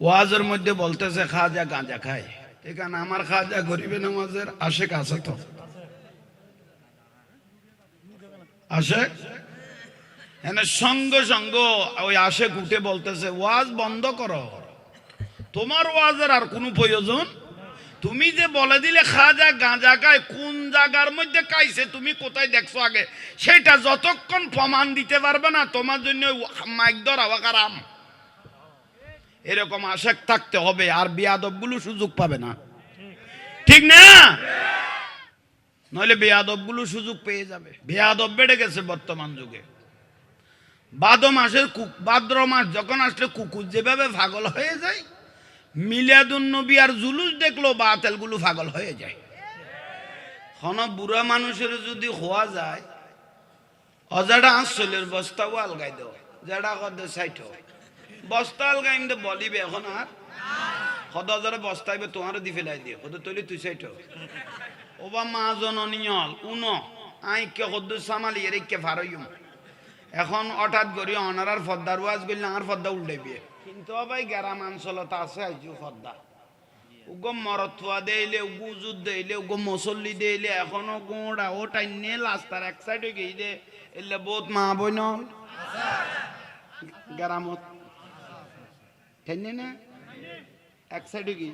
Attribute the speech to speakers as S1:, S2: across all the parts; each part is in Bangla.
S1: ওয়াজের মধ্যে বলতেছে খাজা গাঁজা খায়, এখানে আমার খাজা গরিবে নামাজের আশেক আছে তো আশেক এনে সঙ্গে সঙ্গে ওই আশেক উঠে বলতেছে ওয়াজ বন্ধ করো, তোমার ওয়াজের আর কোনো প্রয়োজন, তুমি যে বলে দিলে খাজা গাঁজা খায়, কোন জায়গার মধ্যে খাইছে তুমি কোথায় দেখছো আগে সেটা যতক্ষণ প্রমাণ দিতে পারবে না তোমার জন্য মাইক ধরা কারাম। এরকম আশেক থাকতে হবে, আর বেয়াদব গুলো সুযোগ পাবে না, ঠিক না? নইলে বেয়াদব গুলো সুযোগ পেয়ে যাবে। বেয়াদব বেড়ে গেছে বর্তমান যুগে। ভাদ্র মাস যখন আসলে কুকুর যেভাবে পাগল হয়ে যায়, মিলাদুন নবী আর জুলুস দেখলো বাতেল গুলো পাগল হয়ে যায়। কোন বুড়া মানুষের যদি হওয়া যায় অজাডা আঁচলের বস্তাও আলগাই দেও, যেটা কদে সাইট বস্তা আলগাই বলিবে এখন আর সদাজরে বস্তাইবে তোমার দি ফেলাই দিয়ে কত তৈরি তুই সাইট ওবা মা জননিয়ল উন আই কে কদ্দু সামালি এর কে ফারইম এখন হঠাৎ করি অনারার ফদ্দার ওয়াজ গইলে আর ফদ্দা উল্টাইবে, কিন্তু ভাই গ্রাম অঞ্চলত আছে আইজু ফদ্দা উগম মরথুয়া দেইলে উগু যুদ্ধ দেইলে উগো মুসল্লি দেইলে এখনো গোড়া ও টাইনে রাস্তার এক সাইডে গেইলে এলে বহুত মা বই নল গ্রামত টাইনে না এক সাইডে গই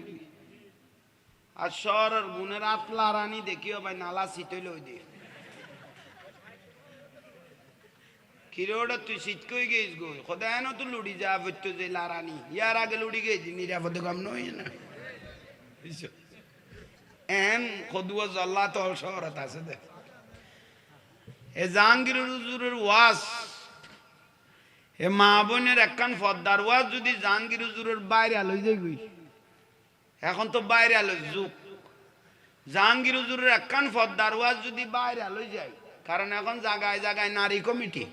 S1: আর শহরের গুণের আতলা রানী দেখিও ভাই নালা সিটইল ওই দিয়ে কিরোটা তুই শীত কই গেছ গো খোদায় না তুই লুড়ি যা বইতো যে লারানি ইয়ার আগে লুড়ি গেছি নিরাপদে কম নই না এন খদুয়া জল্লা তো শহরত আছে দেখ এ জাহাঙ্গীর হুজুরের ওয়াজ এ মা বোনের একখান ফদ্দার ওয়াজ যদি জাহাঙ্গীর হুজুরের বাইরে আলোই যাই গই এখন তো বাইরে আলোই যুগ জাহাঙ্গীর হুজুরের একখান ফদ্দার ওয়াজ যদি বাইরে আলোই যায়, কারণ এখন জায়গায় জায়গায় নারী কমিটি,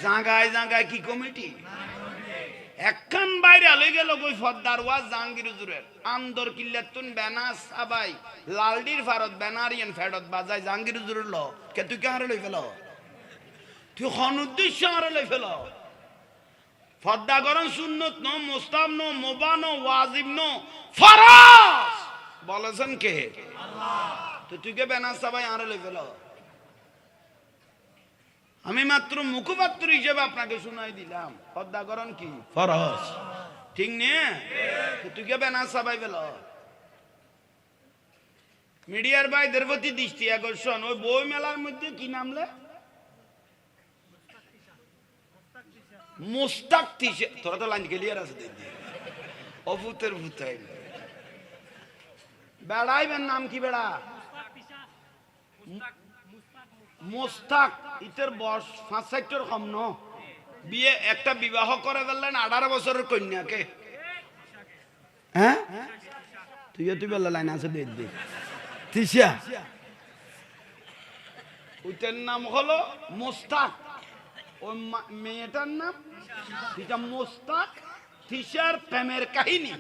S1: জায়গায় জায়গায় কি কমিটি একখান বাইরে আলোই গেল কই ফদ্দার ওয়াজ জাহাঙ্গীর হুজুরের আন্দর কিল্লাতুন বেনাস সাবাই লালডির ফারত বেনারিয়ান ফেরত বাজায় জাহাঙ্গীর হুজুরের ল কে তুই কে হারে লই ফেল, তুই কোন উদ্দেশ্য হারে লই ফেল? ফদ্দা গরম সুন্নত ন মুস্তাব ন মুবাহ ন ওয়াজিব ন ফরজ বলেছেন কে? আল্লাহ। তো তুই কে বেনাস সাবাই হারে লই ফেল? আমি মাত্র মুখপাত্র হিসেবে আপনাকে শুনাই দিলাম পর্দাকরণ কি ফরজ, ঠিক নেই? তুই কে বেনাস সাবাই ফেল? মিডিয়ার ভাইদের প্রতি দৃষ্টি আকর্ষণ, ওই বই মেলার মধ্যে কি নামলে মুস্তাক তিসে, তোরা তো লাইন ক্লিয়ার আছে দেখবি অভূতের ভূতাই বেড়াইবেন নাম কি বেড়া মুস্তাক ইতের বয়স 5-6 কম ন বিয়ে একটা বিবাহ করে ফেললেন 18 বছরের কন্যাকে, হ্যাঁ তুই বললে লাইন আছে দেখবি তিসা ওইটার নাম হলো মুস্তাক, ওই মেয়েটার নাম মুস্তাক তিসার প্রেমের কাহিনী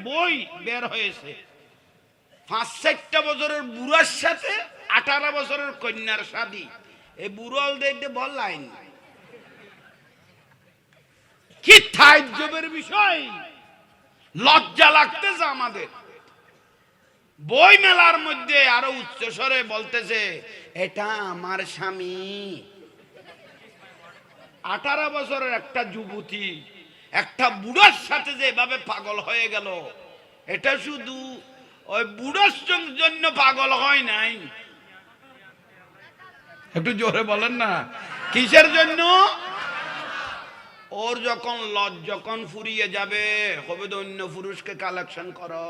S1: বই বের হয়েছে। 5-6 বছরের বুড়ার সাথে 18 বছরের কন্যার শাদী, এই বুড়াল দেখতে বল লাইন কি তাজ্জবের বিষয়, লজ্জা লাগতেছে আমাদের। বই মেলার মধ্যে আরো উচ্চ স্বরে বলতেছে এটা আমার স্বামী। 18 বছরের একটা যুবতী একটা বুড়ার সাথে যে এভাবে পাগল হয়ে গেল, এটা শুধু ওই বুড়োর জন্য পাগল হয় নাই, একটু জোরে বলেন না কিসের জন্য? ওর যখন যখন ফুরিয়ে যাবে হবে তো অন্য পুরুষকে কালেকশন করো,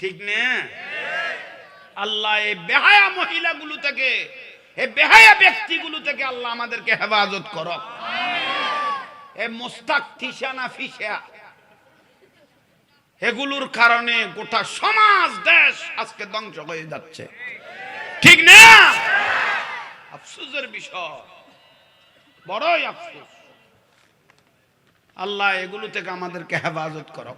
S1: ঠিক না? আল্লাহ এই বেহায়া মহিলাগুলো থেকে, এই বেহায়া ব্যক্তিগুলো থেকে আল্লাহ আমাদেরকে হেফাজত করো। এই মুস্তাক তিসা না ফিসা এগুলোর কারণে গোটা সমাজ দেশ আজকে ধ্বংস হয়ে যাচ্ছে, ঠিক না? আফসোসের বিষয়, বড়ই আফসোস। আল্লাহ এগুলো থেকে আমাদেরকে হেফাজত করো।